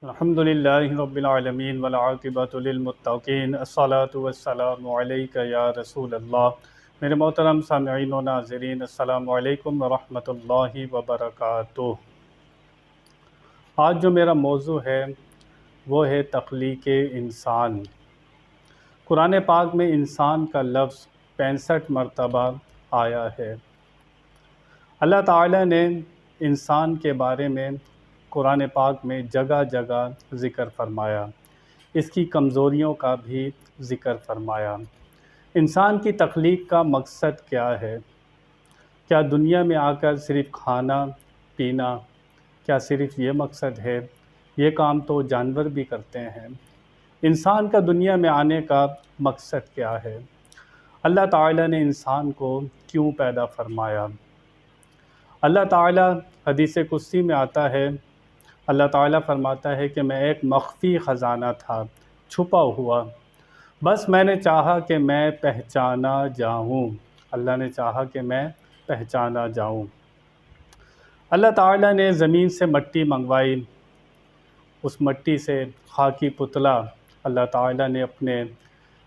अल्हम्दुलिल्लाहि रब्बिल आलमीन वल आक़िबतु लिल मुत्तक़ीन अस्सलातु वस्सलामु अलैका या रसूल अल्लाह। मेरे मोहतरम सामिईन व नाज़रीन, अस्सलामु अलैकुम व रहमतुल्लाहि व बरकातुहू। आज जो मेरा मौज़ू है वो है तख़लीक़े इंसान। कुरान पाक में इंसान का लफ्ज़ 65 मरतबा आया है। अल्लाह ताला ने इंसान के बारे में कुरान पाक में जगह जगह ज़िक्र फरमाया, इसकी कमज़ोरियों का भी ज़िक्र फरमाया। इंसान की तख़लीक़ का मकसद क्या है? क्या दुनिया में आकर सिर्फ़ खाना पीना, क्या सिर्फ़ ये मकसद है? ये काम तो जानवर भी करते हैं। इंसान का दुनिया में आने का मकसद क्या है? अल्लाह ताला ने इंसान को क्यों पैदा फरमाया? अल्लाह ताला हदीस कुदसी में आता है, अल्लाह ताला फरमाता है कि मैं एक मख्फ़ी ख़ज़ाना था, छुपा हुआ, बस मैंने चाहा कि मैं पहचाना जाऊँ। अल्लाह ने चाहा कि मैं पहचाना जाऊँ। अल्लाह ताला ने ज़मीन से मिट्टी मंगवाई, उस मिट्टी से खाकी पुतला अल्लाह ताला ने अपने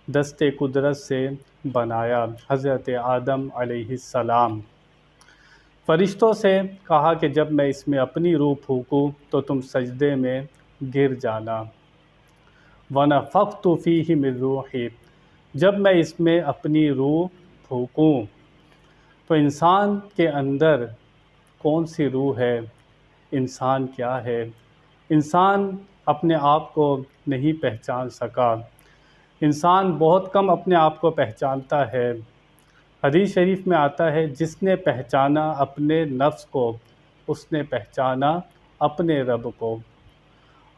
दस्ते कुदरत से बनाया। हज़रत आदम अलैहिस्सलाम फ़रिश्तों से कहा कि जब मैं इसमें अपनी रूह फूंकूँ तो तुम सजदे में गिर जाना। वनफ़ख़्तु फ़ीहि मिन रूही, जब मैं इसमें अपनी रूह फूंकूँ तो इंसान के अंदर कौन सी रूह है? इंसान क्या है? इंसान अपने आप को नहीं पहचान सका। इंसान बहुत कम अपने आप को पहचानता है। हदीस शरीफ में आता है, जिसने पहचाना अपने नफ्स को उसने पहचाना अपने रब को।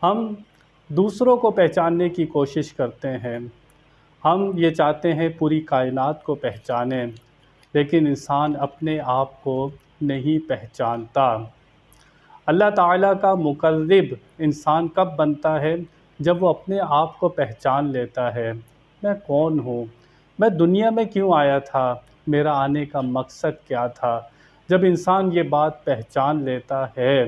हम दूसरों को पहचानने की कोशिश करते हैं, हम ये चाहते हैं पूरी कायनात को पहचानें, लेकिन इंसान अपने आप को नहीं पहचानता। अल्लाह ताला का मुक़र्रिब इंसान कब बनता है? जब वो अपने आप को पहचान लेता है। मैं कौन हूँ? मैं दुनिया में क्यों आया था? मेरा आने का मकसद क्या था? जब इंसान ये बात पहचान लेता है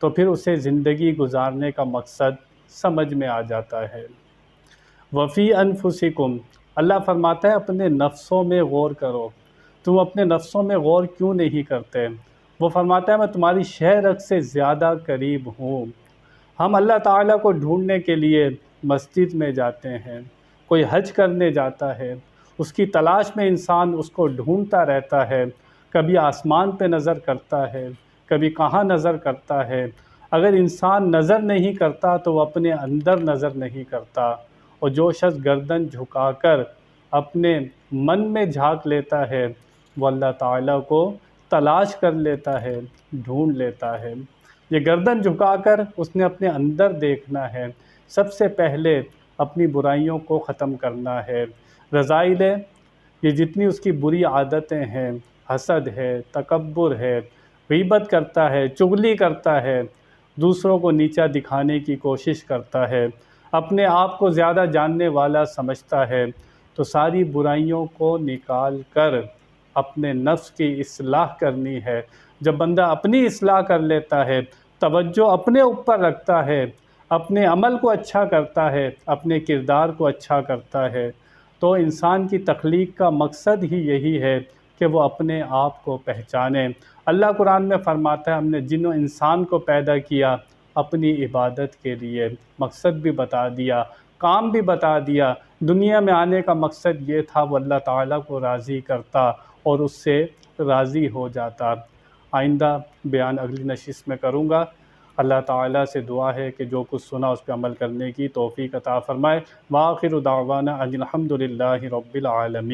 तो फिर उसे ज़िंदगी गुजारने का मकसद समझ में आ जाता है। वफ़ी अनफुसिकुम, अल्लाह फरमाता है अपने नफ्सों में गौर करो। तुम अपने नफ्सों में गौर क्यों नहीं करते? वो फरमाता है मैं तुम्हारी शह रग से ज़्यादा करीब हूँ। हम अल्लाह ताला को ढूंढने के लिए मस्जिद में जाते हैं, कोई हज करने जाता है, उसकी तलाश में इंसान उसको ढूंढता रहता है। कभी आसमान पे नज़र करता है, कभी कहाँ नज़र करता है। अगर इंसान नज़र नहीं करता तो वह अपने अंदर नज़र नहीं करता, और जो शख्स गर्दन झुकाकर अपने मन में झांक लेता है वो अल्लाह ताला को तलाश कर लेता है, ढूंढ लेता है। ये गर्दन झुकाकर उसने अपने अंदर देखना है। सबसे पहले अपनी बुराइयों को ख़त्म करना है। रज़ाइल है, ये जितनी उसकी बुरी आदतें हैं, हसद है, तकब्बुर है, गीबत करता है, चुगली करता है, दूसरों को नीचा दिखाने की कोशिश करता है, अपने आप को ज़्यादा जानने वाला समझता है, तो सारी बुराइयों को निकाल कर अपने नफ्स की इस्लाह करनी है। जब बंदा अपनी इस्लाह कर लेता है, तवज्जो अपने ऊपर रखता है, अपने अमल को अच्छा करता है, अपने किरदार को अच्छा करता है, तो इंसान की तख़लीक़ का मकसद ही यही है कि वो अपने आप को पहचाने। अल्लाह कुरान में फ़रमाता है हमने जिन इंसान को पैदा किया अपनी इबादत के लिए, मकसद भी बता दिया, काम भी बता दिया। दुनिया में आने का मकसद ये था वो अल्लाह ताला को राज़ी करता और उससे राज़ी हो जाता। आइंदा बयान अगली नशिस्त में करूँगा। अल्लाह ताला से दुआ है कि जो कुछ सुना उस पर अमल करने की तौफ़ीक़ अता फ़रमाए। व आख़िरु दावाना अनिल हम्दुलिल्लाहि रब्बिल आलमीन।